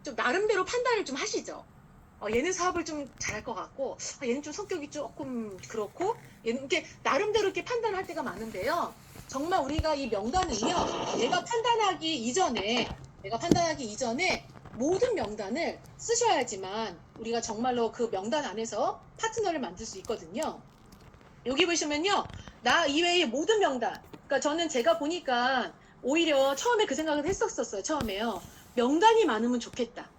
좀 나름대로 판단을 좀 하시죠. 얘는 사업을 좀 잘할 것 같고, 얘는 좀 성격이 조금 그렇고, 얘는 이렇게 나름대로 이렇게 판단할 때가 많은데요. 정말 우리가 이 명단은요, 내가 판단하기 이전에 모든 명단을 쓰셔야지만 우리가 정말로 그 명단 안에서 파트너를 만들 수 있거든요. 여기 보시면요, 나 이외의 모든 명단. 그러니까 저는 제가 보니까 오히려 처음에 그 생각을 했었어요. 처음에요. 명단이 많으면 좋겠다.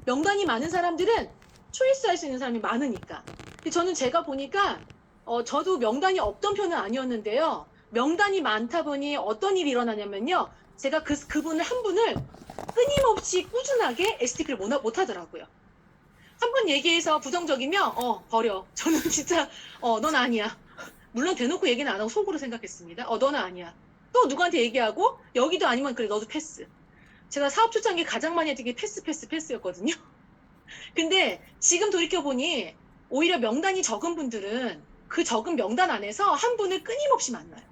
명단이 많은 사람들은 초이스할 수 있는 사람이 많으니까. 근데 저는 제가 보니까 저도 명단이 없던 편은 아니었는데요. 명단이 많다 보니 어떤 일이 일어나냐면요. 제가 그분을 한 분을 끊임없이 꾸준하게 STP를 못 하더라고요. 한 번 얘기해서 부정적이면 버려. 저는 진짜 넌 아니야. 물론 대놓고 얘기는 안 하고 속으로 생각했습니다. 너는 아니야. 또 누구한테 얘기하고 여기도 아니면 그래 너도 패스. 제가 사업 초창기 가장 많이 했던 게 패스였거든요. 근데 지금 돌이켜보니 오히려 명단이 적은 분들은 그 적은 명단 안에서 한 분을 끊임없이 만나요.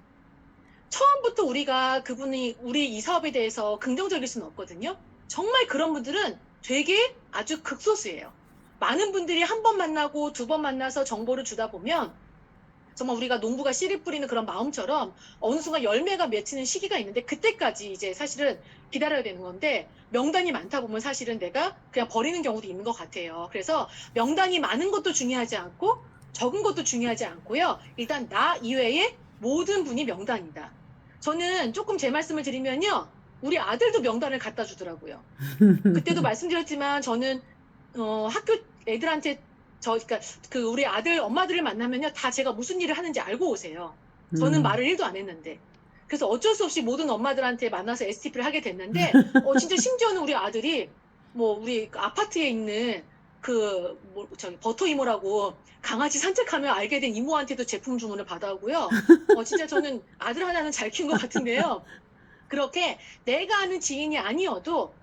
처음부터 우리가 그분이 우리 이 사업에 대해서 긍정적일 수는 없거든요. 정말 그런 분들은 되게 아주 극소수예요. 많은 분들이 한 번 만나고 두 번 만나서 정보를 주다 보면 정말 우리가 농부가 씨를 뿌리는 그런 마음처럼 어느 순간 열매가 맺히는 시기가 있는데 그때까지 이제 사실은 기다려야 되는 건데 명단이 많다 보면 사실은 내가 그냥 버리는 경우도 있는 것 같아요. 그래서 명단이 많은 것도 중요하지 않고 적은 것도 중요하지 않고요. 일단 나 이외에 모든 분이 명단이다. 저는 조금 제 말씀을 드리면요. 우리 아들도 명단을 갖다 주더라고요. 그때도 말씀드렸지만 저는 학교 애들한테 그러니까 우리 아들 엄마들을 만나면요 다 제가 무슨 일을 하는지 알고 오세요. 저는 말을 1도 안 했는데. 그래서 어쩔 수 없이 모든 엄마들한테 만나서 STP를 하게 됐는데 진짜 심지어는 우리 아들이 우리 아파트에 있는 버터 이모라고 강아지 산책하며 알게 된 이모한테도 제품 주문을 받아오고요. 진짜 저는 아들 하나는 잘 키운 것 같은데요. 그렇게 내가 아는 지인이 아니어도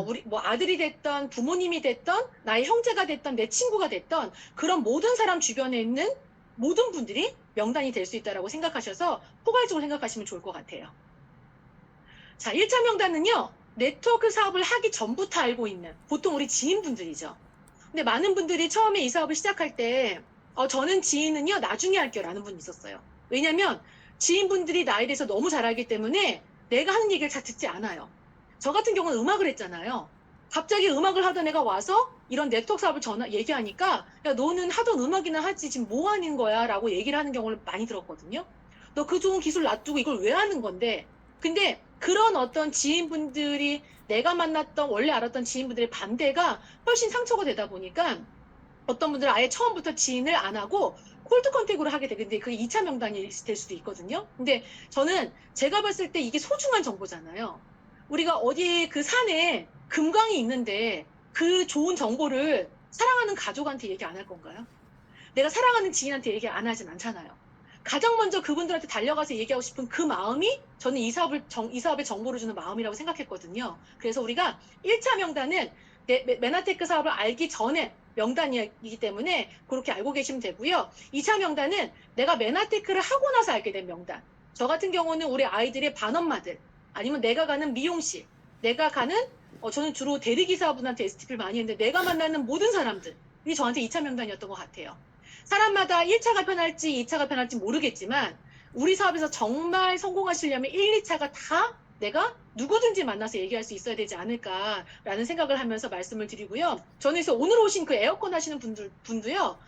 우리 아들이 됐던 부모님이 됐던 나의 형제가 됐던 내 친구가 됐던 그런 모든 사람 주변에 있는 모든 분들이 명단이 될 수 있다고 생각하셔서 포괄적으로 생각하시면 좋을 것 같아요. 자, 1차 명단은요. 네트워크 사업을 하기 전부터 알고 있는 보통 우리 지인분들이죠. 근데 많은 분들이 처음에 이 사업을 시작할 때 저는 지인은요 나중에 할게요 라는 분이 있었어요. 왜냐면 지인분들이 나에 대해서 너무 잘 알기 때문에 내가 하는 얘기를 잘 듣지 않아요. 저 같은 경우는 음악을 했잖아요. 갑자기 음악을 하던 애가 와서 이런 네트워크 사업을 얘기하니까 야 너는 하던 음악이나 하지 지금 뭐 하는 거야 라고 얘기를 하는 경우를 많이 들었거든요. 너 그 좋은 기술 놔두고 이걸 왜 하는 건데. 근데 그런 어떤 지인분들이 내가 만났던 원래 알았던 지인분들의 반대가 훨씬 상처가 되다 보니까 어떤 분들은 아예 처음부터 지인을 안 하고 콜드 컨택으로 하게 되는데 그게 2차 명단이 될 수도 있거든요. 근데 저는 제가 봤을 때 이게 소중한 정보잖아요. 우리가 어디 그 산에 금광이 있는데 그 좋은 정보를 사랑하는 가족한테 얘기 안 할 건가요? 내가 사랑하는 지인한테 얘기 안 하진 않잖아요. 가장 먼저 그분들한테 달려가서 얘기하고 싶은 그 마음이 저는 이 사업에 정보를 주는 마음이라고 생각했거든요. 그래서 우리가 1차 명단은 메나테크 사업을 알기 전에 명단이기 때문에 그렇게 알고 계시면 되고요. 2차 명단은 내가 메나테크를 하고 나서 알게 된 명단. 저 같은 경우는 우리 아이들의 반엄마들 아니면 내가 가는 미용실, 내가 가는 저는 주로 대리기사분한테 STP를 많이 했는데 내가 만나는 모든 사람들이 저한테 2차 명단이었던 것 같아요. 사람마다 1차가 편할지 2차가 편할지 모르겠지만 우리 사업에서 정말 성공하시려면 1, 2차가 다 내가 누구든지 만나서 얘기할 수 있어야 되지 않을까라는 생각을 하면서 말씀을 드리고요. 저는 그래서 오늘 오신 그 에어컨 하시는 분도요.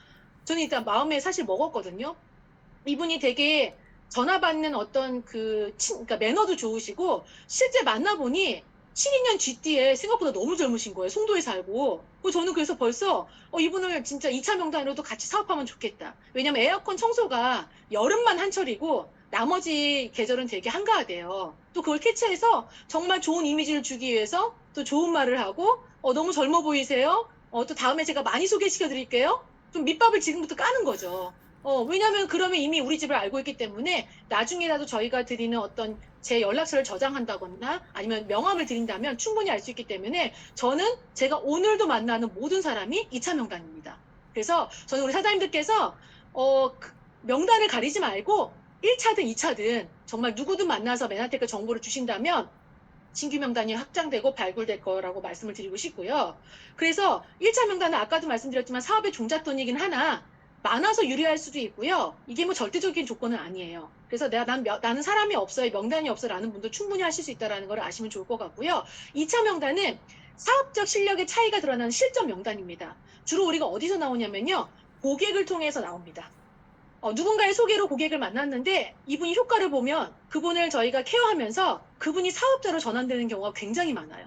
저는 일단 마음에 사실 먹었거든요. 이분이 되게 전화 받는 어떤 그러니까 매너도 좋으시고 실제 만나보니 12년 GD에 생각보다 너무 젊으신 거예요. 송도에 살고. 저는 그래서 벌써 이분을 진짜 2차 명단으로도 같이 사업하면 좋겠다. 왜냐면 에어컨 청소가 여름만 한철이고 나머지 계절은 되게 한가하대요. 또 그걸 캐치해서 정말 좋은 이미지를 주기 위해서 또 좋은 말을 하고 너무 젊어 보이세요. 또 다음에 제가 많이 소개시켜 드릴게요. 좀 밑밥을 지금부터 까는 거죠. 왜냐면 그러면 이미 우리 집을 알고 있기 때문에 나중에라도 저희가 드리는 어떤 제 연락처를 저장한다거나 아니면 명함을 드린다면 충분히 알 수 있기 때문에 저는 제가 오늘도 만나는 모든 사람이 2차 명단입니다. 그래서 저는 우리 사장님들께서 명단을 가리지 말고 1차든 2차든 정말 누구든 만나서 메나테크 정보를 주신다면 신규 명단이 확장되고 발굴될 거라고 말씀을 드리고 싶고요. 그래서 1차 명단은 아까도 말씀드렸지만 사업의 종잣돈이긴 하나 많아서 유리할 수도 있고요. 이게 뭐 절대적인 조건은 아니에요. 그래서 나는 사람이 없어요, 명단이 없어라는 분도 충분히 하실 수 있다는 걸 아시면 좋을 것 같고요. 2차 명단은 사업적 실력의 차이가 드러나는 실전 명단입니다. 주로 우리가 어디서 나오냐면요. 고객을 통해서 나옵니다. 누군가의 소개로 고객을 만났는데 이분이 효과를 보면 그분을 저희가 케어하면서 그분이 사업자로 전환되는 경우가 굉장히 많아요.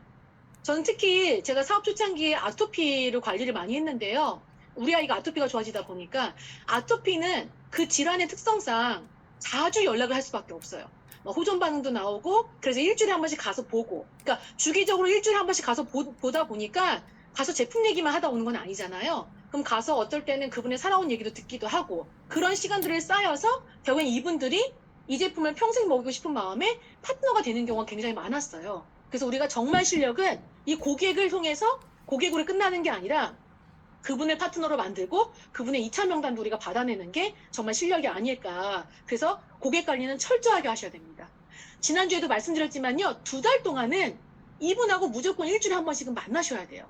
저는 특히 제가 사업 초창기에 아토피를 관리를 많이 했는데요. 우리 아이가 아토피가 좋아지다 보니까 아토피는 그 질환의 특성상 자주 연락을 할 수밖에 없어요. 호전 반응도 나오고 그래서 일주일에 한 번씩 가서 보고 그러니까 주기적으로 일주일에 한 번씩 가서 보다 보니까 가서 제품 얘기만 하다 오는 건 아니잖아요. 그럼 가서 어떨 때는 그분의 살아온 얘기도 듣기도 하고 그런 시간들을 쌓여서 결국엔 이분들이 이 제품을 평생 먹이고 싶은 마음에 파트너가 되는 경우가 굉장히 많았어요. 그래서 우리가 정말 실력은 이 고객을 통해서 고객으로 끝나는 게 아니라 그분을 파트너로 만들고 그분의 2차 명단도 우리가 받아내는 게 정말 실력이 아닐까. 그래서 고객 관리는 철저하게 하셔야 됩니다. 지난주에도 말씀드렸지만요. 2달 동안은 이분하고 무조건 일주일에 한 번씩은 만나셔야 돼요.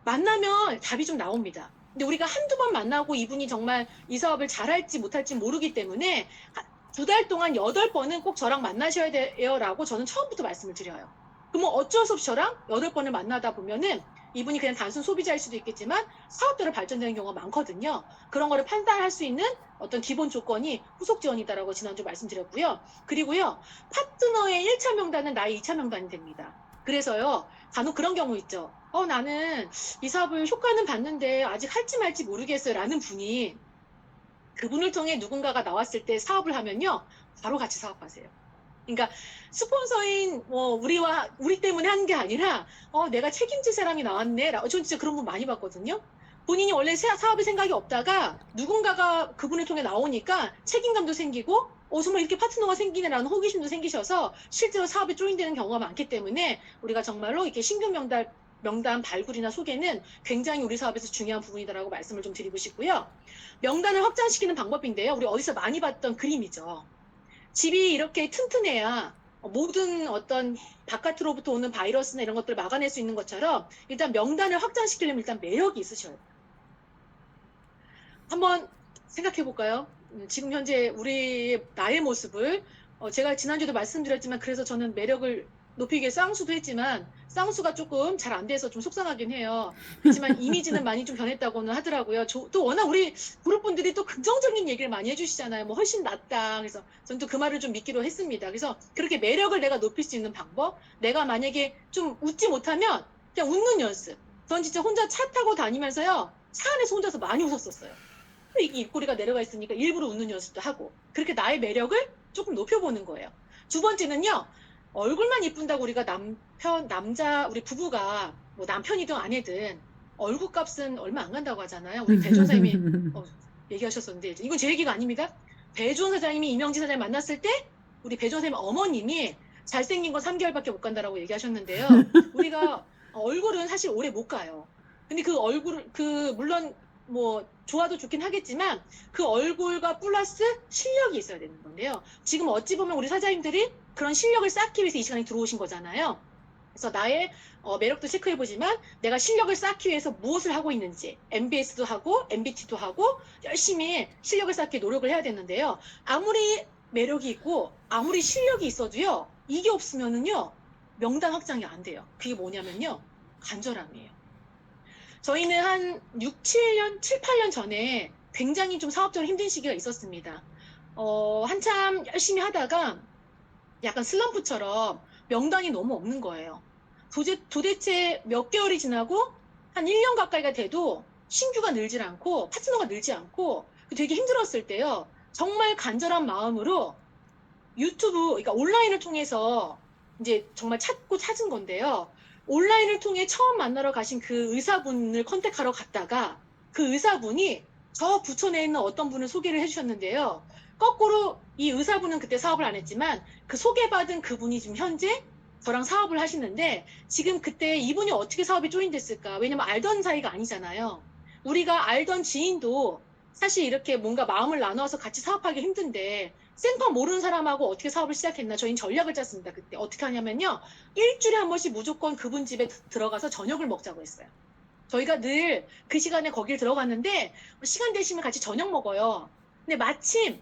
만나면 답이 좀 나옵니다. 근데 우리가 한두 번 만나고 이분이 정말 이 사업을 잘할지 못할지 모르기 때문에 2달 동안 8번은 꼭 저랑 만나셔야 돼요 라고 저는 처음부터 말씀을 드려요. 그러면 어쩔 수 없이 저랑 8번을 만나다 보면은 이분이 그냥 단순 소비자일 수도 있겠지만 사업대로 발전되는 경우가 많거든요. 그런 거를 판단할 수 있는 어떤 기본 조건이 후속 지원이다라고 지난주 말씀드렸고요. 그리고요. 파트너의 1차 명단은 나의 2차 명단이 됩니다. 그래서요. 간혹 그런 경우 있죠. 나는 이 사업을 효과는 봤는데 아직 할지 말지 모르겠어요 라는 분이 그분을 통해 누군가가 나왔을 때 사업을 하면요. 바로 같이 사업하세요. 그러니까 스폰서인 우리 때문에 하는 게 아니라 내가 책임질 사람이 나왔네. 전 진짜 그런 분 많이 봤거든요. 본인이 원래 사업에 생각이 없다가 누군가가 그분을 통해 나오니까 책임감도 생기고 정말 이렇게 파트너가 생기네라는 호기심도 생기셔서 실제로 사업에 조인되는 경우가 많기 때문에 우리가 정말로 이렇게 신규 명단 발굴이나 소개는 굉장히 우리 사업에서 중요한 부분이다라고 말씀을 좀 드리고 싶고요. 명단을 확장시키는 방법인데요. 우리 어디서 많이 봤던 그림이죠. 집이 이렇게 튼튼해야 모든 어떤 바깥으로부터 오는 바이러스나 이런 것들을 막아낼 수 있는 것처럼 일단 명단을 확장시키려면 일단 매력이 있으셔야 돼요. 한번 생각해 볼까요? 지금 현재 나의 모습을 제가 지난주에도 말씀드렸지만 그래서 저는 매력을 높이기 위해 쌍수도 했지만 쌍수가 조금 잘 안 돼서 좀 속상하긴 해요. 그렇지만 이미지는 많이 좀 변했다고는 하더라고요. 또 워낙 우리 그룹분들이 또 긍정적인 얘기를 많이 해주시잖아요. 뭐 훨씬 낫다. 그래서 저는 또 그 말을 좀 믿기로 했습니다. 그래서 그렇게 매력을 내가 높일 수 있는 방법, 내가 만약에 좀 웃지 못하면 그냥 웃는 연습. 전 진짜 혼자 차 타고 다니면서요. 차 안에서 혼자서 많이 웃었었어요. 이게 입꼬리가 내려가 있으니까 일부러 웃는 연습도 하고 그렇게 나의 매력을 조금 높여보는 거예요. 두 번째는요. 얼굴만 이쁜다고 우리가 남자 우리 부부가 뭐 남편이든 아내든 얼굴 값은 얼마 안 간다고 하잖아요. 우리 배준 사장님이 얘기하셨었는데 이건 제 얘기가 아닙니다. 배준 사장님이 이명지 사장님 만났을 때 우리 배준 사장님 어머님이 잘생긴 건 3개월밖에 못 간다라고 얘기하셨는데요. 우리가 얼굴은 사실 오래 못 가요. 근데 그 얼굴 물론 뭐 좋아도 좋긴 하겠지만 그 얼굴과 플러스 실력이 있어야 되는 건데요. 지금 어찌 보면 우리 사장님들이 그런 실력을 쌓기 위해서 이 시간에 들어오신 거잖아요. 그래서 나의 매력도 체크해보지만 내가 실력을 쌓기 위해서 무엇을 하고 있는지 MBS도 하고 MBT도 하고 열심히 실력을 쌓기 노력을 해야 되는데요. 아무리 매력이 있고 아무리 실력이 있어도요. 이게 없으면은요. 명단 확장이 안 돼요. 그게 뭐냐면요. 간절함이에요. 저희는 한 7, 8년 전에 굉장히 좀 사업적으로 힘든 시기가 있었습니다. 한참 열심히 하다가 약간 슬럼프처럼 명단이 너무 없는 거예요. 도대체 몇 개월이 지나고 한 1년 가까이가 돼도 신규가 늘질 않고 파트너가 늘지 않고 되게 힘들었을 때요. 정말 간절한 마음으로 유튜브, 그러니까 온라인을 통해서 이제 정말 찾은 건데요. 온라인을 통해 처음 만나러 가신 그 의사분을 컨택하러 갔다가 그 의사분이 저 부천에 있는 어떤 분을 소개를 해주셨는데요. 거꾸로 이 의사분은 그때 사업을 안 했지만 그 소개받은 그분이 지금 현재 저랑 사업을 하시는데 지금 그때 이분이 어떻게 사업에 조인됐을까? 왜냐면 알던 사이가 아니잖아요. 우리가 알던 지인도 사실 이렇게 뭔가 마음을 나눠서 같이 사업하기 힘든데 생판 모르는 사람하고 어떻게 사업을 시작했나 저희는 전략을 짰습니다. 그때 어떻게 하냐면요. 일주일에 한 번씩 무조건 그분 집에 들어가서 저녁을 먹자고 했어요. 저희가 늘 그 시간에 거길 들어갔는데 시간 되시면 같이 저녁 먹어요. 근데 마침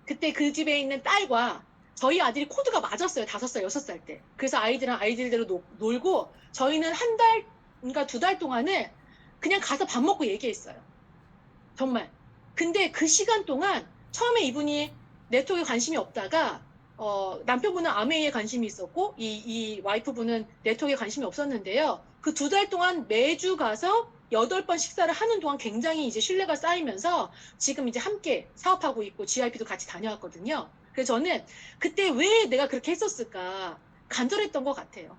그때 그 집에 있는 딸과 저희 아들이 코드가 맞았어요. 5살, 6살 때. 그래서 아이들은 아이들대로 놀고 저희는 한 달, 그러니까 2달 동안을 그냥 가서 밥 먹고 얘기했어요. 정말. 근데 그 시간 동안 처음에 이분이 네트워크에 관심이 없다가 남편분은 아메이에 관심이 있었고 이 와이프분은 네트워크에 관심이 없었는데요. 그 2달 동안 매주 가서 8번 식사를 하는 동안 굉장히 이제 신뢰가 쌓이면서 지금 이제 함께 사업하고 있고 GIP도 같이 다녀왔거든요. 그래서 저는 그때 왜 내가 그렇게 했었을까 간절했던 것 같아요.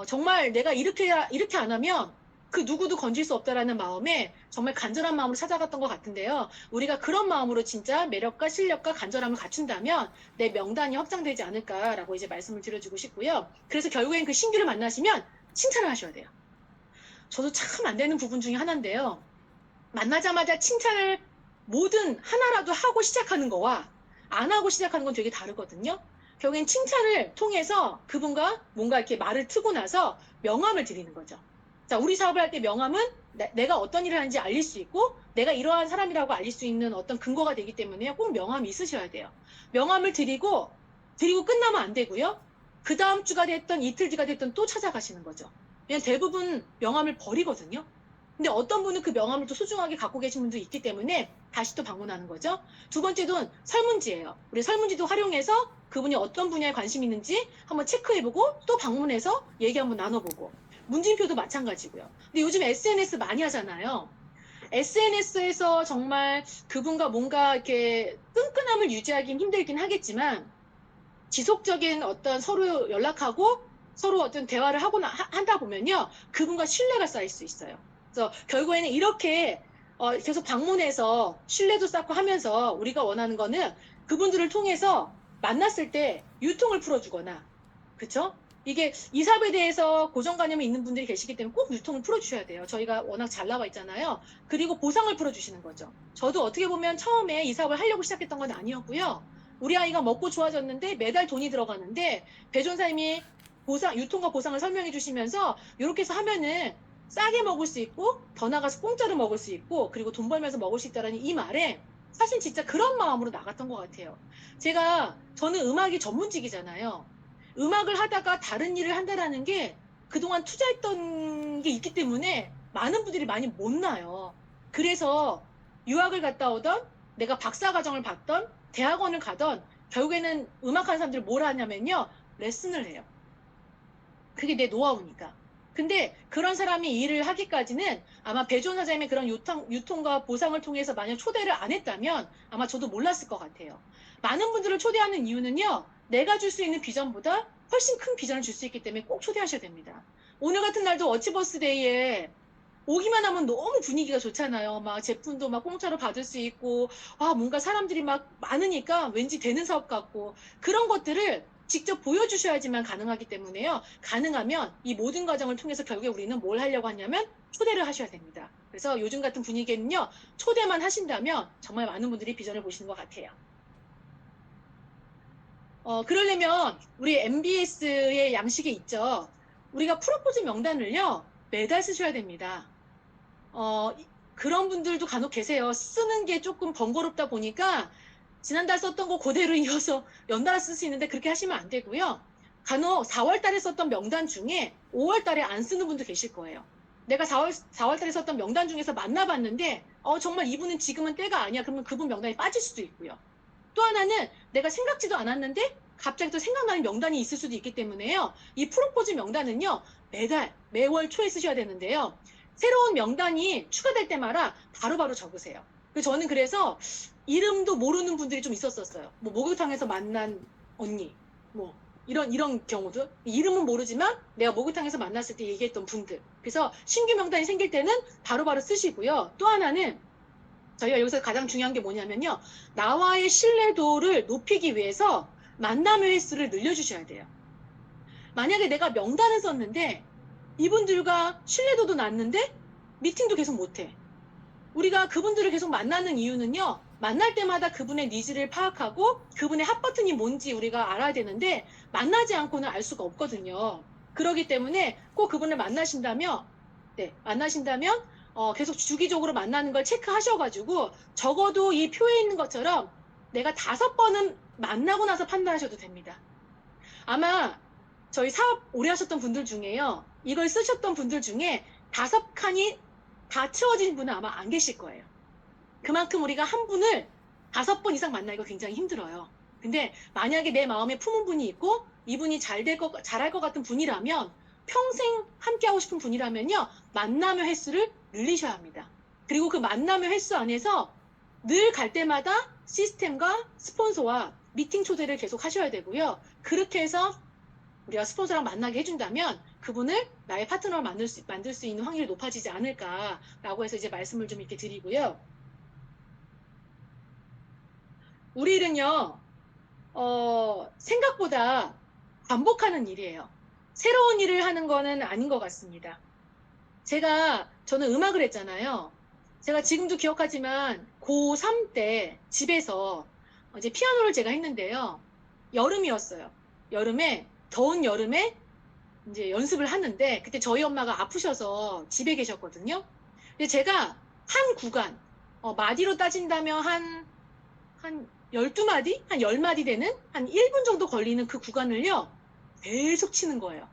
정말 내가 이렇게 안 하면 그 누구도 건질 수 없다라는 마음에 정말 간절한 마음으로 찾아갔던 것 같은데요. 우리가 그런 마음으로 진짜 매력과 실력과 간절함을 갖춘다면 내 명단이 확장되지 않을까라고 이제 말씀을 드려주고 싶고요. 그래서 결국엔 그 신규를 만나시면 칭찬을 하셔야 돼요. 저도 참 안 되는 부분 중에 하나인데요. 만나자마자 칭찬을 뭐든 하나라도 하고 시작하는 거와 안 하고 시작하는 건 되게 다르거든요. 결국엔 칭찬을 통해서 그분과 뭔가 이렇게 말을 트고 나서 명함을 드리는 거죠. 자, 우리 사업을 할 때 명함은 내가 어떤 일을 하는지 알릴 수 있고 내가 이러한 사람이라고 알릴 수 있는 어떤 근거가 되기 때문에 꼭 명함이 있으셔야 돼요. 명함을 드리고 끝나면 안 되고요. 그 다음 주가 됐던 이틀 뒤가 됐던 또 찾아가시는 거죠. 그냥 대부분 명함을 버리거든요. 근데 어떤 분은 그 명함을 또 소중하게 갖고 계신 분도 있기 때문에 다시 또 방문하는 거죠. 두 번째는 설문지예요. 우리 설문지도 활용해서 그분이 어떤 분야에 관심이 있는지 한번 체크해보고 또 방문해서 얘기 한번 나눠보고 문진표도 마찬가지고요. 근데 요즘 SNS 많이 하잖아요. SNS에서 정말 그분과 뭔가 이렇게 끈끈함을 유지하기 힘들긴 하겠지만 지속적인 어떤 서로 연락하고 서로 어떤 대화를 한다 보면요. 그분과 신뢰가 쌓일 수 있어요. 그래서 결국에는 이렇게 계속 방문해서 신뢰도 쌓고 하면서 우리가 원하는 거는 그분들을 통해서 만났을 때 유통을 풀어주거나, 그쵸? 이게 이 사업에 대해서 고정관념이 있는 분들이 계시기 때문에 꼭 유통을 풀어주셔야 돼요. 저희가 워낙 잘 나와 있잖아요. 그리고 보상을 풀어주시는 거죠. 저도 어떻게 보면 처음에 이 사업을 하려고 시작했던 건 아니었고요. 우리 아이가 먹고 좋아졌는데 매달 돈이 들어가는데 배종사님이 유통과 보상을 설명해 주시면서 이렇게 해서 하면은 싸게 먹을 수 있고 더 나가서 공짜로 먹을 수 있고 그리고 돈 벌면서 먹을 수 있다는 이 말에 사실 진짜 그런 마음으로 나갔던 것 같아요. 저는 음악이 전문직이잖아요. 음악을 하다가 다른 일을 한다라는 게 그동안 투자했던 게 있기 때문에 많은 분들이 많이 못 나요. 그래서 유학을 갔다 오던 내가 박사과정을 받던 대학원을 가던 결국에는 음악하는 사람들이 뭘 하냐면요. 레슨을 해요. 그게 내 노하우니까. 근데 그런 사람이 일을 하기까지는 아마 배종 사장님의 그런 유통과 보상을 통해서 만약 초대를 안 했다면 아마 저도 몰랐을 것 같아요. 많은 분들을 초대하는 이유는요. 내가 줄 수 있는 비전보다 훨씬 큰 비전을 줄 수 있기 때문에 꼭 초대하셔야 됩니다. 오늘 같은 날도 워치버스데이에 오기만 하면 너무 분위기가 좋잖아요. 막 제품도 막 공짜로 받을 수 있고, 뭔가 사람들이 막 많으니까 왠지 되는 사업 같고, 그런 것들을 직접 보여주셔야지만 가능하기 때문에요. 가능하면 이 모든 과정을 통해서 결국에 우리는 뭘 하려고 하냐면 초대를 하셔야 됩니다. 그래서 요즘 같은 분위기에는요. 초대만 하신다면 정말 많은 분들이 비전을 보시는 것 같아요. 그러려면 우리 MBS의 양식이 있죠. 우리가 프로포즈 명단을요. 매달 쓰셔야 됩니다. 그런 분들도 간혹 계세요. 쓰는 게 조금 번거롭다 보니까 지난달 썼던 거 그대로 이어서 연달아 쓸 수 있는데 그렇게 하시면 안 되고요. 간혹 4월 달에 썼던 명단 중에 5월 달에 안 쓰는 분도 계실 거예요. 내가 4월 달에 썼던 명단 중에서 만나봤는데 정말 이분은 지금은 때가 아니야. 그러면 그분 명단이 빠질 수도 있고요. 또 하나는 내가 생각지도 않았는데 갑자기 또 생각나는 명단이 있을 수도 있기 때문에요. 이 프로포즈 명단은요. 매월 초에 쓰셔야 되는데요. 새로운 명단이 추가될 때마다 바로바로 적으세요. 저는 그래서 이름도 모르는 분들이 좀 있었어요. 뭐 목욕탕에서 만난 언니, 뭐 이런 경우도 이름은 모르지만 내가 목욕탕에서 만났을 때 얘기했던 분들. 그래서 신규 명단이 생길 때는 바로바로 쓰시고요. 또 하나는 저희가 여기서 가장 중요한 게 뭐냐면요. 나와의 신뢰도를 높이기 위해서 만남 횟수를 늘려주셔야 돼요. 만약에 내가 명단을 썼는데 이분들과 신뢰도도 낮는데 미팅도 계속 못해. 우리가 그분들을 계속 만나는 이유는요. 만날 때마다 그분의 니즈를 파악하고 그분의 핫 버튼이 뭔지 우리가 알아야 되는데 만나지 않고는 알 수가 없거든요. 그렇기 때문에 꼭 그분을 만나신다면 계속 주기적으로 만나는 걸 체크하셔가지고 적어도 이 표에 있는 것처럼 내가 5번은 만나고 나서 판단하셔도 됩니다. 아마 저희 사업 오래 하셨던 분들 중에요. 이걸 쓰셨던 분들 중에 5칸이 다 채워진 분은 아마 안 계실 거예요. 그만큼 우리가 한 분을 5번 이상 만나기가 굉장히 힘들어요. 근데 만약에 내 마음에 품은 분이 있고 이분이 잘할 것 같은 분이라면 평생 함께하고 싶은 분이라면요. 만남의 횟수를 늘리셔야 합니다. 그리고 그 만남의 횟수 안에서 늘 갈 때마다 시스템과 스폰서와 미팅 초대를 계속 하셔야 되고요. 그렇게 해서 우리가 스폰서랑 만나게 해준다면 그분을 나의 파트너로 만들 수 있는 확률이 높아지지 않을까라고 해서 이제 말씀을 좀 이렇게 드리고요. 우리 일은요, 생각보다 반복하는 일이에요. 새로운 일을 하는 거는 아닌 것 같습니다. 저는 음악을 했잖아요. 제가 지금도 기억하지만 고3 때 집에서 이제 피아노를 제가 했는데요. 여름이었어요. 더운 여름에 이제 연습을 하는데 그때 저희 엄마가 아프셔서 집에 계셨거든요. 근데 제가 한 구간, 마디로 따진다면 한 12마디? 한 10마디 되는? 한 1분 정도 걸리는 그 구간을요, 계속 치는 거예요.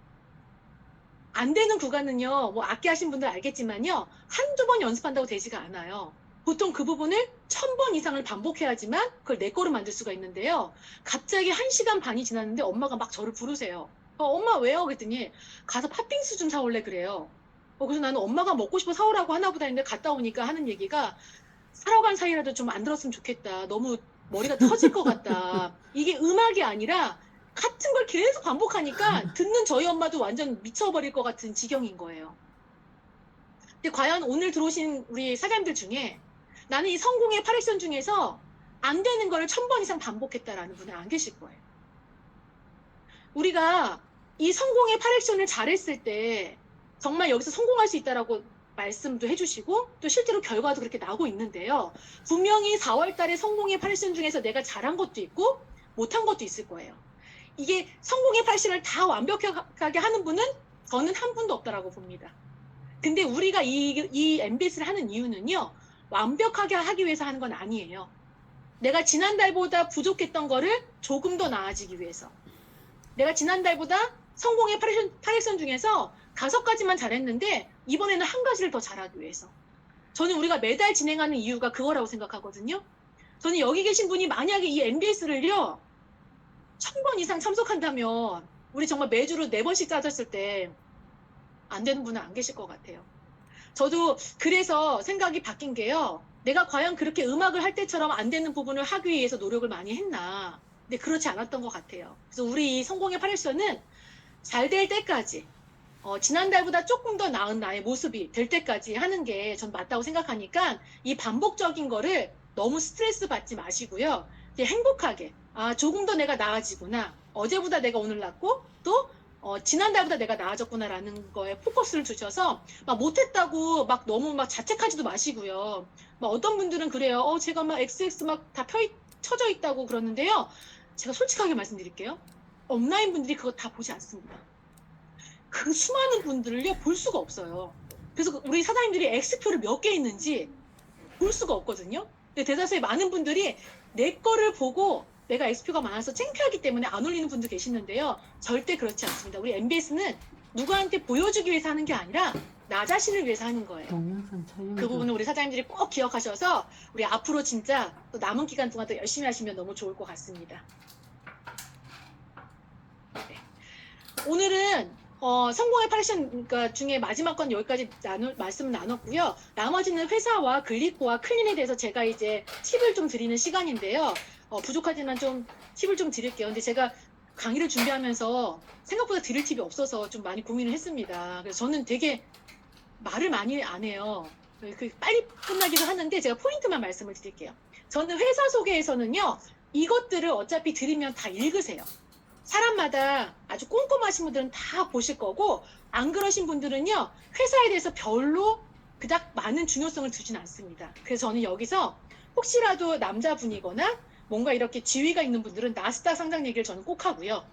안 되는 구간은요, 뭐 악기 하신 분들 알겠지만요, 한두 번 연습한다고 되지가 않아요. 보통 그 부분을 1000번 이상을 반복해야지만 그걸 내 거로 만들 수가 있는데요. 갑자기 1시간 반이 지났는데 엄마가 막 저를 부르세요. 엄마 왜요? 그랬더니 가서 팥빙수 좀 사올래 그래요. 그래서 나는 엄마가 먹고 싶어 사오라고 하나 보다 했는데 갔다 오니까 하는 얘기가 사러 간 사이라도 좀 안 들었으면 좋겠다. 너무 머리가 터질 것 같다. 이게 음악이 아니라 같은 걸 계속 반복하니까 듣는 저희 엄마도 완전 미쳐버릴 것 같은 지경인 거예요. 근데 과연 오늘 들어오신 우리 사장님들 중에 나는 이 성공의 8액션 중에서 안 되는 거를 1000번 이상 반복했다라는 분은 안 계실 거예요. 우리가 이 성공의 8액션을 잘했을 때 정말 여기서 성공할 수 있다라고 말씀도 해주시고 또 실제로 결과도 그렇게 나오고 있는데요. 분명히 4월 달에 성공의 8액션 중에서 내가 잘한 것도 있고 못한 것도 있을 거예요. 이게 성공의 8액션을 다 완벽하게 하는 분은 저는 한 분도 없다라고 봅니다. 근데 우리가 이 MBS를 하는 이유는요. 완벽하게 하기 위해서 하는 건 아니에요. 내가 지난달보다 부족했던 거를 조금 더 나아지기 위해서. 내가 지난달보다 성공의 8액션 중에서 5가지만 잘했는데 이번에는 1가지를 더 잘하기 위해서. 저는 우리가 매달 진행하는 이유가 그거라고 생각하거든요. 저는 여기 계신 분이 만약에 이 MBS를요 1000번 이상 참석한다면 우리 정말 매주로 4번씩 짜졌을 때 안 되는 분은 안 계실 것 같아요. 저도 그래서 생각이 바뀐 게요. 내가 과연 그렇게 음악을 할 때처럼 안 되는 부분을 하기 위해서 노력을 많이 했나. 근데 그렇지 않았던 것 같아요. 그래서 우리 이 성공의 8액션은 잘 될 때까지 지난달보다 조금 더 나은 나의 모습이 될 때까지 하는 게 전 맞다고 생각하니까 이 반복적인 거를 너무 스트레스 받지 마시고요. 행복하게 조금 더 내가 나아지구나. 어제보다 내가 오늘 낫고 또 지난달보다 내가 나아졌구나라는 거에 포커스를 두셔서 막 못했다고 막 너무 막 자책하지도 마시고요. 막 어떤 분들은 그래요. 제가 막 XX 막 다 쳐져 있다고 그러는데요. 제가 솔직하게 말씀드릴게요. 온라인 분들이 그거 다 보지 않습니다. 그 수많은 분들을요 볼 수가 없어요. 그래서 우리 사장님들이 X표를 몇 개 있는지 볼 수가 없거든요. 근데 대다수의 많은 분들이 내 거를 보고 내가 X표가 많아서 창피하기 때문에 안 올리는 분도 계시는데요. 절대 그렇지 않습니다. 우리 MBS는 누구한테 보여주기 위해서 하는 게 아니라 나 자신을 위해서 하는 거예요. 동영상 촬영. 그 부분은 우리 사장님들이 꼭 기억하셔서 우리 앞으로 진짜 또 남은 기간 동안 더 열심히 하시면 너무 좋을 것 같습니다. 네. 오늘은 성공의 8액션 중에 마지막 건 여기까지 말씀을 나눴고요. 나머지는 회사와 글리코와 클린에 대해서 제가 이제 팁을 좀 드리는 시간인데요. 부족하지만 좀 팁을 좀 드릴게요. 근데 제가 강의를 준비하면서 생각보다 드릴 팁이 없어서 좀 많이 고민을 했습니다. 그래서 저는 되게 말을 많이 안 해요. 빨리 끝나기도 하는데 제가 포인트만 말씀을 드릴게요. 저는 회사 소개에서는요. 이것들을 어차피 드리면 다 읽으세요. 사람마다 아주 꼼꼼하신 분들은 다 보실 거고 안 그러신 분들은요. 회사에 대해서 별로 그닥 많은 중요성을 두진 않습니다. 그래서 저는 여기서 혹시라도 남자분이거나 뭔가 이렇게 지위가 있는 분들은 나스닥 상장 얘기를 저는 꼭 하고요.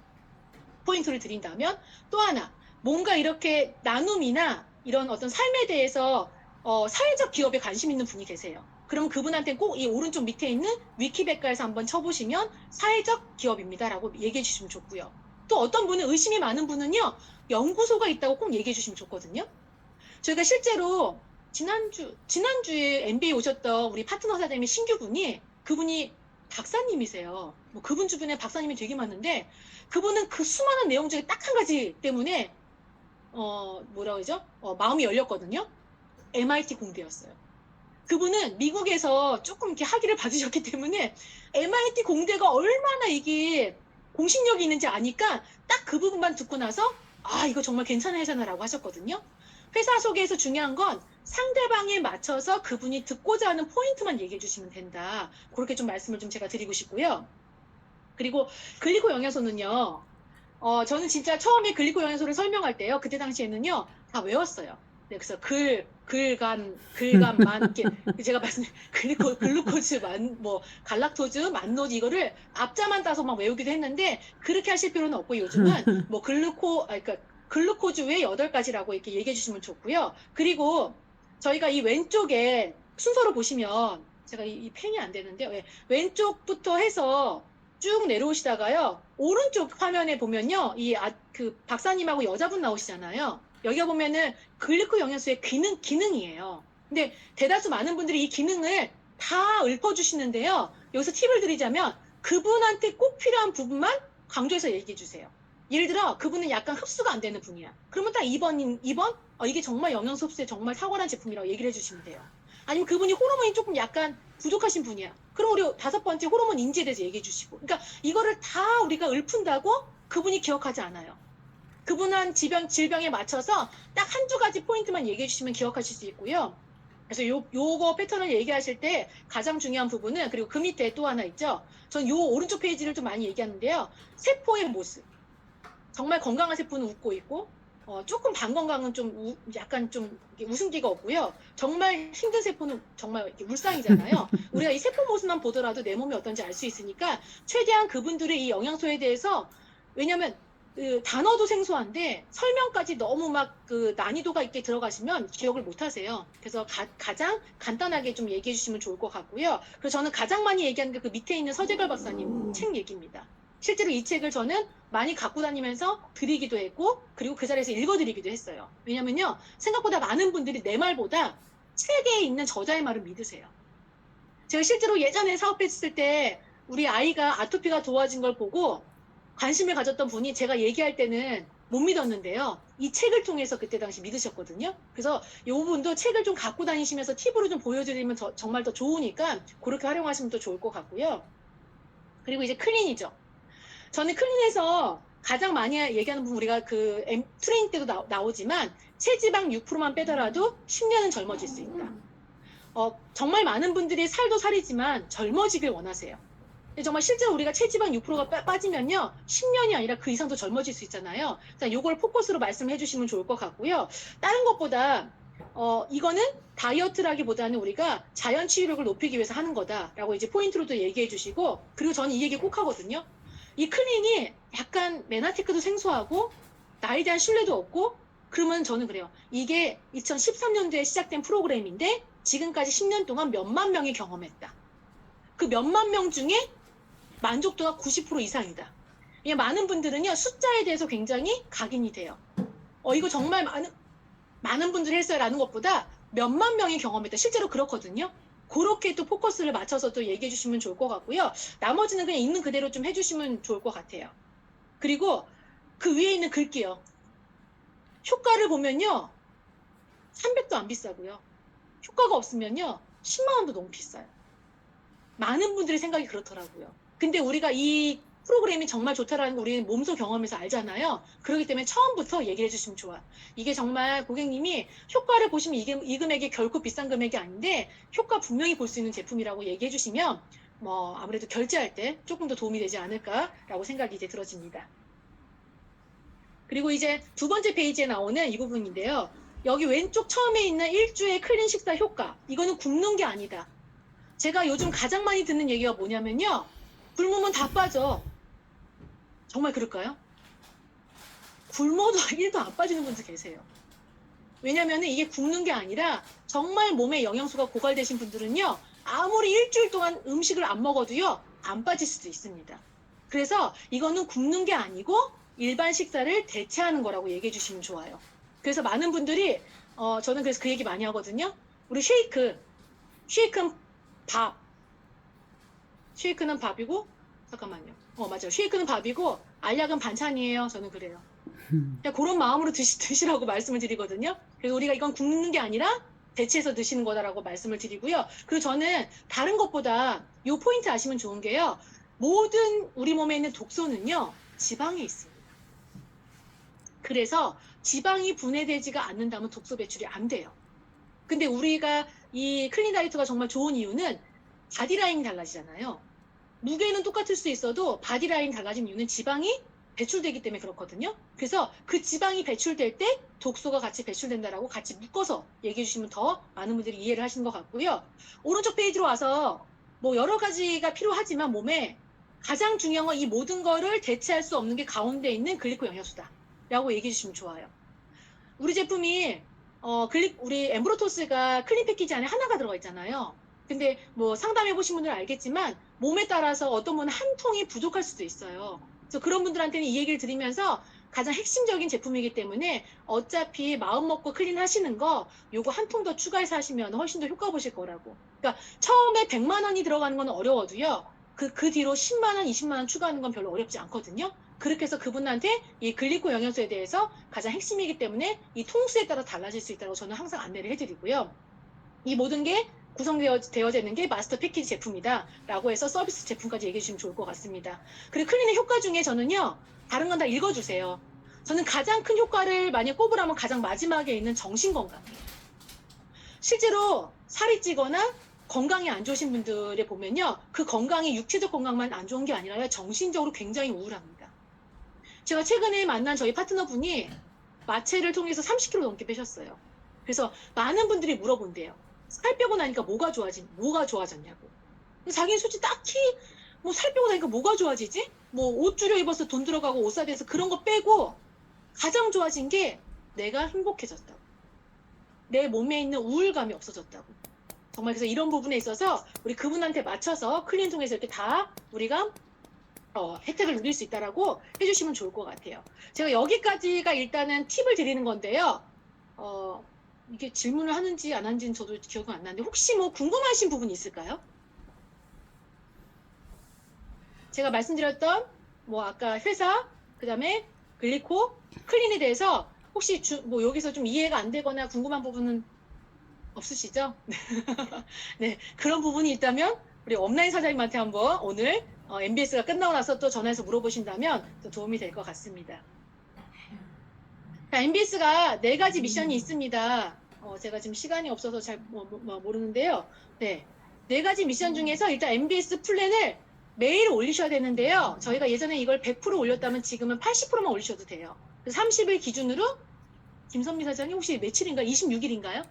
포인트를 드린다면 또 하나 뭔가 이렇게 나눔이나 이런 어떤 삶에 대해서 사회적 기업에 관심 있는 분이 계세요. 그럼 그분한테 꼭 이 오른쪽 밑에 있는 위키백과에서 한번 쳐보시면 사회적 기업입니다라고 얘기해 주시면 좋고요. 또 어떤 분은 의심이 많은 분은요. 연구소가 있다고 꼭 얘기해 주시면 좋거든요. 저희가 실제로 지난주에 MBA 오셨던 우리 파트너 사장님의 신규분이 그분이 박사님이세요. 뭐 그분 주변에 박사님이 되게 많은데 그분은 그 수많은 내용 중에 딱 한 가지 때문에 뭐라 그러죠? 마음이 열렸거든요. MIT 공대였어요. 그분은 미국에서 조금 이렇게 학위를 받으셨기 때문에 MIT 공대가 얼마나 이게 공신력이 있는지 아니까 딱 그 부분만 듣고 나서 아 이거 정말 괜찮은 회사나라고 하셨거든요. 회사 소개에서 중요한 건 상대방에 맞춰서 그분이 듣고자 하는 포인트만 얘기해 주시면 된다. 그렇게 좀 말씀을 좀 제가 드리고 싶고요. 그리고 글리코 영양소는요. 저는 진짜 처음에 글리코 영양소를 설명할 때요. 그때 당시에는요. 다 외웠어요. 네, 그래서 글감만 이렇게 제가 말씀드린 글루코즈, 갈락토즈, 만노즈 이거를 앞자만 따서 막 외우기도 했는데 그렇게 하실 필요는 없고 요즘은 뭐 그러니까 글루코즈 외 8가지라고 이렇게 얘기해 주시면 좋고요. 그리고 저희가 이 왼쪽에 순서로 보시면 제가 이 펜이 안 되는데 왼쪽부터 해서 쭉 내려오시다가요. 오른쪽 화면에 보면요. 그 박사님하고 여자분 나오시잖아요. 여기가 보면은 글리코 영양소의 기능이에요. 근데 대다수 많은 분들이 이 기능을 다 읊어주시는데요. 여기서 팁을 드리자면 그분한테 꼭 필요한 부분만 강조해서 얘기해 주세요. 예를 들어 그분은 약간 흡수가 안 되는 분이야. 그러면 딱 2번 이게 정말 영양소 흡수에 정말 탁월한 제품이라고 얘기를 해주시면 돼요. 아니면 그분이 호르몬이 조금 약간 부족하신 분이야. 그럼 우리 5번째 호르몬 인지에 대해서 얘기해 주시고. 그러니까 이거를 다 우리가 읊은다고 그분이 기억하지 않아요. 그분한 질병에 맞춰서 딱 한두 가지 포인트만 얘기해 주시면 기억하실 수 있고요. 그래서 요거 패턴을 얘기하실 때 가장 중요한 부분은 그리고 그 밑에 또 하나 있죠. 전 요 오른쪽 페이지를 좀 많이 얘기하는데요. 세포의 모습. 정말 건강한 세포는 웃고 있고 조금 반건강은 좀 약간 좀 웃음기가 없고요. 정말 힘든 세포는 정말 이렇게 울상이잖아요. 우리가 이 세포 모습만 보더라도 내 몸이 어떤지 알 수 있으니까 최대한 그분들의 이 영양소에 대해서 왜냐면 그 단어도 생소한데 설명까지 너무 막 그 난이도가 있게 들어가시면 기억을 못 하세요. 그래서 가장 간단하게 좀 얘기해 주시면 좋을 것 같고요. 그래서 저는 가장 많이 얘기하는 게 그 밑에 있는 서재걸 박사님 책 얘기입니다. 실제로 이 책을 저는 많이 갖고 다니면서 드리기도 했고 그리고 그 자리에서 읽어드리기도 했어요. 왜냐면요. 생각보다 많은 분들이 내 말보다 책에 있는 저자의 말을 믿으세요. 제가 실제로 예전에 사업했을 때 우리 아이가 아토피가 도와진 걸 보고 관심을 가졌던 분이 제가 얘기할 때는 못 믿었는데요. 이 책을 통해서 그때 당시 믿으셨거든요. 그래서 이 부분도 책을 좀 갖고 다니시면서 팁으로 좀 보여드리면 정말 더 좋으니까 그렇게 활용하시면 더 좋을 것 같고요. 그리고 이제 클린이죠. 저는 클린에서 가장 많이 얘기하는 부분 우리가 그 트레이닝 때도 나오지만 체지방 6%만 빼더라도 10년은 젊어질 수 있다. 정말 많은 분들이 살도 살이지만 젊어지길 원하세요. 정말 실제로 우리가 체지방 6%가 빠지면요 10년이 아니라 그 이상도 젊어질 수 있잖아요. 자, 요걸 포커스로 말씀해 주시면 좋을 것 같고요. 다른 것보다 이거는 다이어트라기보다는 우리가 자연 치유력을 높이기 위해서 하는 거다라고 이제 포인트로도 얘기해 주시고 그리고 저는 이 얘기 꼭 하거든요. 이 클린이 약간 메나테크도 생소하고 나에 대한 신뢰도 없고 그러면 저는 그래요. 이게 2013년도에 시작된 프로그램인데 지금까지 10년 동안 몇만 명이 경험했다. 그 몇만 명 중에 만족도가 90% 이상이다. 많은 분들은요 숫자에 대해서 굉장히 각인이 돼요. 이거 정말 많은 분들이 했어요라는 것보다 몇만 명이 경험했다. 실제로 그렇거든요. 그렇게 또 포커스를 맞춰서 또 얘기해 주시면 좋을 것 같고요. 나머지는 그냥 있는 그대로 좀 해주시면 좋을 것 같아요. 그리고 그 위에 있는 글게요. 효과를 보면요. 300도 안 비싸고요. 효과가 없으면요. 10만 원도 너무 비싸요. 많은 분들의 생각이 그렇더라고요. 근데 우리가 이 프로그램이 정말 좋다라는 거 우리는 몸소 경험해서 알잖아요. 그렇기 때문에 처음부터 얘기해 주시면 좋아. 이게 정말 고객님이 효과를 보시면 이 금액이 결코 비싼 금액이 아닌데 효과 분명히 볼 수 있는 제품이라고 얘기해 주시면 뭐 아무래도 결제할 때 조금 더 도움이 되지 않을까라고 생각이 이제 들어집니다. 그리고 이제 두 번째 페이지에 나오는 이 부분인데요. 여기 왼쪽 처음에 있는 1주의 클린 식사 효과. 이거는 굶는 게 아니다. 제가 요즘 가장 많이 듣는 얘기가 뭐냐면요. 굶으면 다 빠져. 정말 그럴까요? 굶어도 1도 안 빠지는 분들 계세요. 왜냐면 이게 굶는 게 아니라 정말 몸에 영양소가 고갈되신 분들은요. 아무리 일주일 동안 음식을 안 먹어도요. 안 빠질 수도 있습니다. 그래서 이거는 굶는 게 아니고 일반 식사를 대체하는 거라고 얘기해 주시면 좋아요. 그래서 많은 분들이 저는 그래서 그 얘기 많이 하거든요. 우리 쉐이크는 밥. 쉐이크는 밥이고 잠깐만요. 맞아요. 쉐이크는 밥이고 알약은 반찬이에요. 저는 그래요. 그냥 그런 마음으로 드시라고 말씀을 드리거든요. 그래서 우리가 이건 굶는 게 아니라 대체해서 드시는 거다라고 말씀을 드리고요. 그리고 저는 다른 것보다 이 포인트 아시면 좋은 게요. 모든 우리 몸에 있는 독소는요. 지방에 있습니다. 그래서 지방이 분해되지가 않는다면 독소 배출이 안 돼요. 근데 우리가 이 클린 다이어트가 정말 좋은 이유는 바디라인이 달라지잖아요. 무게는 똑같을 수 있어도 바디라인이 달라진 이유는 지방이 배출되기 때문에 그렇거든요. 그래서 그 지방이 배출될 때 독소가 같이 배출된다라고 같이 묶어서 얘기해 주시면 더 많은 분들이 이해를 하시는 것 같고요. 오른쪽 페이지로 와서 뭐 여러 가지가 필요하지만 몸에 가장 중요한 건 이 모든 거를 대체할 수 없는 게 가운데 있는 글리코 영양소다 라고 얘기해 주시면 좋아요. 우리 제품이 우리 엠브로토스가 클린 패키지 안에 하나가 들어가 있잖아요. 근데 뭐 상담해 보신 분들은 알겠지만 몸에 따라서 어떤 분은 한 통이 부족할 수도 있어요. 그래서 그런 분들한테는 이 얘기를 드리면서 가장 핵심적인 제품이기 때문에 어차피 마음 먹고 클린 하시는 거 요거 한 통 더 추가해서 하시면 훨씬 더 효과 보실 거라고. 그러니까 처음에 100만 원이 들어가는 건 어려워도요. 그 뒤로 10만 원, 20만 원 추가하는 건 별로 어렵지 않거든요. 그렇게 해서 그분한테 이 글리코 영양소에 대해서 가장 핵심이기 때문에 이 통수에 따라 달라질 수 있다고 저는 항상 안내를 해드리고요. 이 모든 게 구성되어져 있는 게 마스터 패키지 제품이다 라고 해서 서비스 제품까지 얘기해 주시면 좋을 것 같습니다. 그리고 클린의 효과 중에 저는요. 다른 건 다 읽어주세요. 저는 가장 큰 효과를 만약 꼽으라면 가장 마지막에 있는 정신건강이에요. 실제로 살이 찌거나 건강이 안 좋으신 분들에 보면요. 그 건강이 육체적 건강만 안 좋은 게 아니라 정신적으로 굉장히 우울합니다. 제가 최근에 만난 저희 파트너분이 마취를 통해서 30kg 넘게 빼셨어요. 그래서 많은 분들이 물어본대요. 살 빼고 나니까 뭐가 좋아졌냐고. 자기는 솔직히 딱히 뭐 살 빼고 나니까 뭐가 좋아지지? 뭐 옷 줄여 입어서 돈 들어가고 옷 사야 돼서 그런 거 빼고 가장 좋아진 게 내가 행복해졌다고. 내 몸에 있는 우울감이 없어졌다고. 정말 그래서 이런 부분에 있어서 우리 그분한테 맞춰서 클린 통해서 이렇게 다 우리가 혜택을 누릴 수 있다라고 해주시면 좋을 것 같아요. 제가 여기까지가 일단은 팁을 드리는 건데요. 이게 질문을 하는지 안 하는지는 저도 기억은 안 나는데 혹시 뭐 궁금하신 부분이 있을까요? 제가 말씀드렸던 뭐 아까 회사, 그 다음에 글리코, 클린에 대해서 혹시 뭐 여기서 좀 이해가 안 되거나 궁금한 부분은 없으시죠? 네, 그런 부분이 있다면 우리 업라인 사장님한테 한번 오늘 MBS가 끝나고 나서 또 전화해서 물어보신다면 또 도움이 될 것 같습니다. MBS가 4가지 미션이 있습니다. 제가 지금 시간이 없어서 잘 모르는데요. 네, 4가지 미션 중에서 일단 MBS 플랜을 매일 올리셔야 되는데요. 저희가 예전에 이걸 100% 올렸다면 지금은 80%만 올리셔도 돼요. 30일 기준으로 김선미 사장님 혹시 며칠인가요? 26일인가요?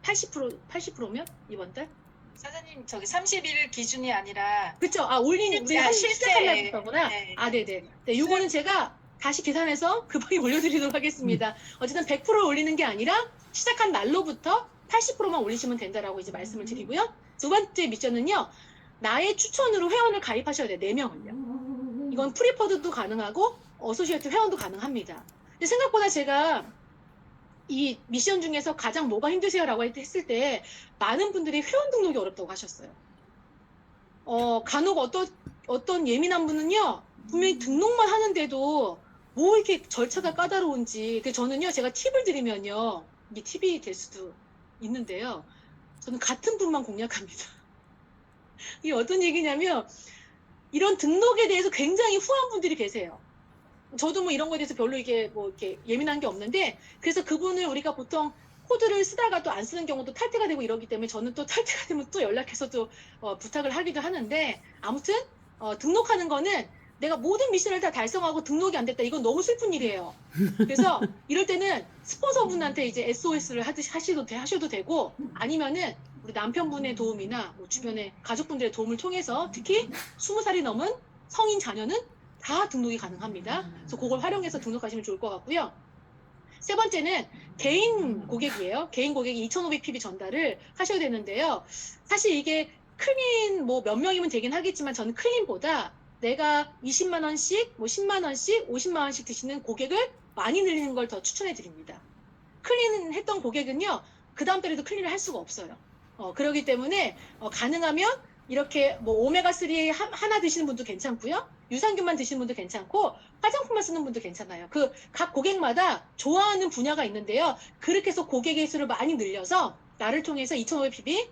80%면 이번 달? 사장님 저기 30일 기준이 아니라 그쵸? 우리 시작한 날부터구나. 네. 네네. 네, 요거는 제가 다시 계산해서 급하게 올려드리도록 하겠습니다. 어쨌든 100% 올리는 게 아니라 시작한 날로부터 80%만 올리시면 된다라고 이제 말씀을 드리고요. 두 번째 미션은요. 나의 추천으로 회원을 가입하셔야 돼요. 4명을요. 이건 프리퍼드도 가능하고 어소시에이트 회원도 가능합니다. 근데 생각보다 제가 이 미션 중에서 가장 뭐가 힘드세요라고 했을 때 많은 분들이 회원 등록이 어렵다고 하셨어요. 간혹 어떤 예민한 분은요 분명히 등록만 하는데도 뭐 이렇게 절차가 까다로운지. 저는요 제가 팁을 드리면요 이게 팁이 될 수도 있는데요. 저는 같은 분만 공략합니다. 이게 어떤 얘기냐면 이런 등록에 대해서 굉장히 후한 분들이 계세요. 저도 뭐 이런 거에 대해서 별로 이게 예민한 게 없는데 그래서 그분을 우리가 보통 코드를 쓰다가 또 안 쓰는 경우도 탈퇴가 되고 이러기 때문에 저는 또 탈퇴가 되면 또 연락해서 또 부탁을 하기도 하는데 아무튼 등록하는 거는 내가 모든 미션을 다 달성하고 등록이 안 됐다. 이건 너무 슬픈 일이에요. 그래서 이럴 때는 스폰서분한테 이제 SOS를 하셔도 되고 아니면은 우리 남편분의 도움이나 뭐 주변의 가족분들의 도움을 통해서 특히 20살이 넘은 성인 자녀는 다 등록이 가능합니다. 그래서 그걸 활용해서 등록하시면 좋을 것 같고요. 세 번째는 개인 고객이에요. 개인 고객이 2,500pb 전달을 하셔야 되는데요. 사실 이게 클린 뭐 몇 명이면 되긴 하겠지만 저는 클린보다 내가 20만 원씩, 뭐 10만 원씩, 50만 원씩 드시는 고객을 많이 늘리는 걸 더 추천해 드립니다. 클린 했던 고객은요, 그 다음 달에도 클린을 할 수가 없어요. 그렇기 때문에 가능하면 이렇게 뭐 오메가3 하나 드시는 분도 괜찮고요. 유산균만 드시는 분도 괜찮고 화장품만 쓰는 분도 괜찮아요. 그 각 고객마다 좋아하는 분야가 있는데요. 그렇게 해서 고객의 수를 많이 늘려서 나를 통해서 2,500pb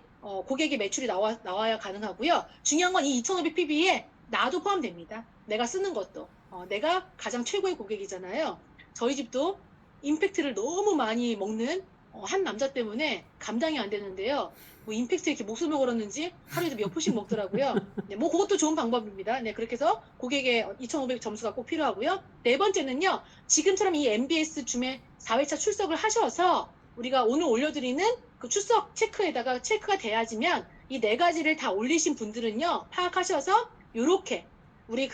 고객의 매출이 나와야 가능하고요. 중요한 건 이 2,500pb에 나도 포함됩니다. 내가 쓰는 것도. 내가 가장 최고의 고객이잖아요. 저희 집도 임팩트를 너무 많이 먹는 한 남자 때문에 감당이 안 되는데요. 뭐 임팩트 이렇게 목숨을 걸었는지 하루에도 몇 포씩 먹더라고요. 네, 뭐 그것도 좋은 방법입니다. 네, 그렇게 해서 고객의 2,500 점수가 꼭 필요하고요. 네 번째는요. 지금처럼 이 MBS 줌에 4회차 출석을 하셔서 우리가 오늘 올려드리는 그 출석 체크에다가 체크가 돼야지면 이 네 가지를 다 올리신 분들은요. 파악하셔서 요렇게 우리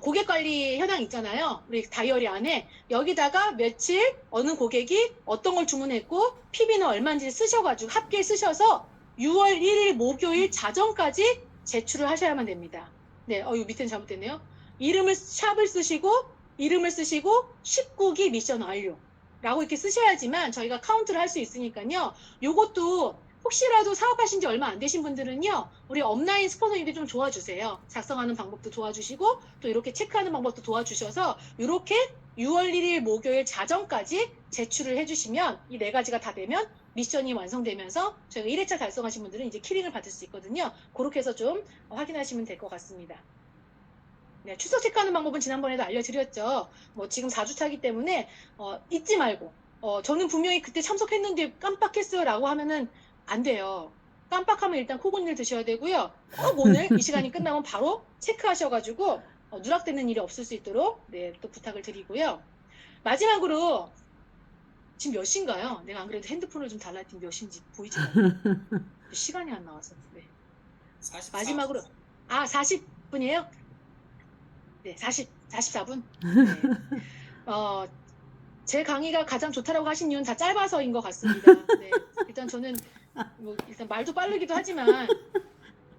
고객 관리 현황 있잖아요. 우리 다이어리 안에 여기다가 며칠 어느 고객이 어떤 걸 주문했고 PB는 얼마인지 쓰셔가지고 합계 쓰셔서 6월 1일 목요일 자정까지 제출을 하셔야만 됩니다. 네, 이 밑에는 잘못됐네요. 샵을 쓰시고 19기 미션 완료 라고 이렇게 쓰셔야지만 저희가 카운트를 할 수 있으니까요. 요것도 혹시라도 사업하신 지 얼마 안 되신 분들은요, 우리 업라인 스폰서님들 좀 도와주세요. 작성하는 방법도 도와주시고, 또 이렇게 체크하는 방법도 도와주셔서, 이렇게 6월 1일 목요일 자정까지 제출을 해주시면, 이 네 가지가 다 되면 미션이 완성되면서, 저희가 1회차 달성하신 분들은 이제 키링을 받을 수 있거든요. 그렇게 해서 좀 확인하시면 될 것 같습니다. 네, 출석 체크하는 방법은 지난번에도 알려드렸죠. 뭐 지금 4주차이기 때문에, 잊지 말고, 저는 분명히 그때 참석했는데 깜빡했어요 라고 하면은 안 돼요. 깜빡하면 일단 코곤일 드셔야 되고요. 꼭 오늘 이 시간이 끝나면 바로 체크하셔가지고 누락되는 일이 없을 수 있도록 네, 또 부탁을 드리고요. 마지막으로 지금 몇 시인가요? 내가 안 그래도 핸드폰을 좀 달라 했더니 몇 시인지 보이지 않아요. 시간이 안 나와서. 네. 44. 마지막으로 40분이에요? 네, 44분. 네. 제 강의가 가장 좋다라고 하신 이유는 다 짧아서인 것 같습니다. 네. 일단 저는 일단 말도 빠르기도 하지만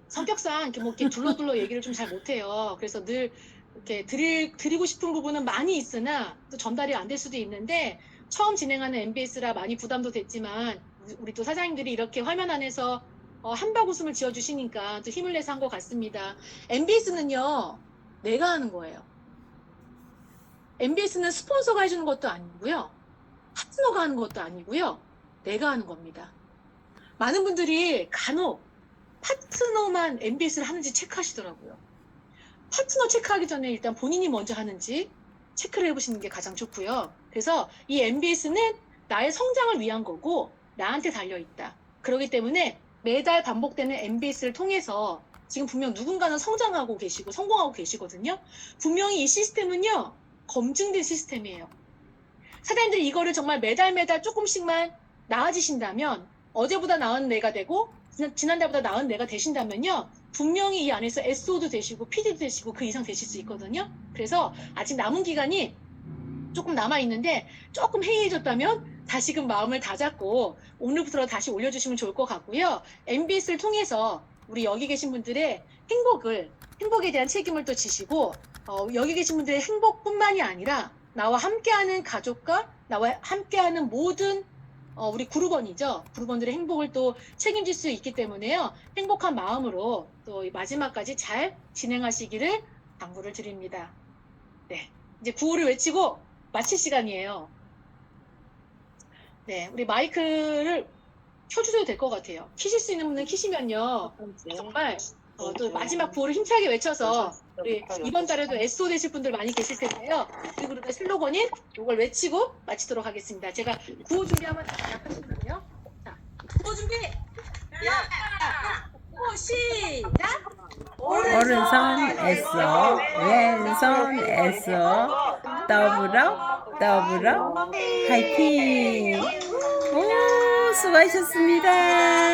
성격상 이렇게 둘러둘러 얘기를 좀 잘 못해요. 그래서 늘 이렇게 드리고 싶은 부분은 많이 있으나 또 전달이 안 될 수도 있는데 처음 진행하는 MBS라 많이 부담도 됐지만 우리 또 사장님들이 이렇게 화면 안에서 한박 웃음을 지어주시니까 또 힘을 내서 한 것 같습니다. MBS는요, 내가 하는 거예요. MBS는 스폰서가 해주는 것도 아니고요. 파트너가 하는 것도 아니고요. 내가 하는 겁니다. 많은 분들이 간혹 파트너만 MBS를 하는지 체크하시더라고요. 파트너 체크하기 전에 일단 본인이 먼저 하는지 체크를 해보시는 게 가장 좋고요. 그래서 이 MBS는 나의 성장을 위한 거고 나한테 달려있다. 그렇기 때문에 매달 반복되는 MBS를 통해서 지금 분명 누군가는 성장하고 계시고 성공하고 계시거든요. 분명히 이 시스템은요. 검증된 시스템이에요. 사장님들이 이거를 정말 매달 조금씩만 나아지신다면 어제보다 나은 내가 되고 지난달보다 나은 내가 되신다면요. 분명히 이 안에서 SO도 되시고 PD도 되시고 그 이상 되실 수 있거든요. 그래서 아직 남은 기간이 조금 남아있는데 조금 해이해졌다면 다시금 마음을 다잡고 오늘부터 다시 올려주시면 좋을 것 같고요. MBS를 통해서 우리 여기 계신 분들의 행복에 대한 책임을 또 지시고 여기 계신 분들의 행복뿐만이 아니라 나와 함께하는 가족과 나와 함께하는 모든 우리 그룹원이죠. 그룹원들의 행복을 또 책임질 수 있기 때문에요. 행복한 마음으로 또 마지막까지 잘 진행하시기를 당부를 드립니다. 네, 이제 구호를 외치고 마칠 시간이에요. 네, 우리 마이크를 켜주셔도 될 것 같아요. 키실 수 있는 분은 키시면요. 정말 또 마지막 구호를 힘차게 외쳐서 우리 이번 달에도 SO 되실 분들 많이 계실 텐데요. 우리 그룹의 슬로건인 이걸 외치고 마치도록 하겠습니다. 제가 구호 준비하면 약하시거든요. 자, 구호 준비! 구호 시작! 오른손 애써 왼손 애써 더불어 화이팅! 오 수고하셨습니다.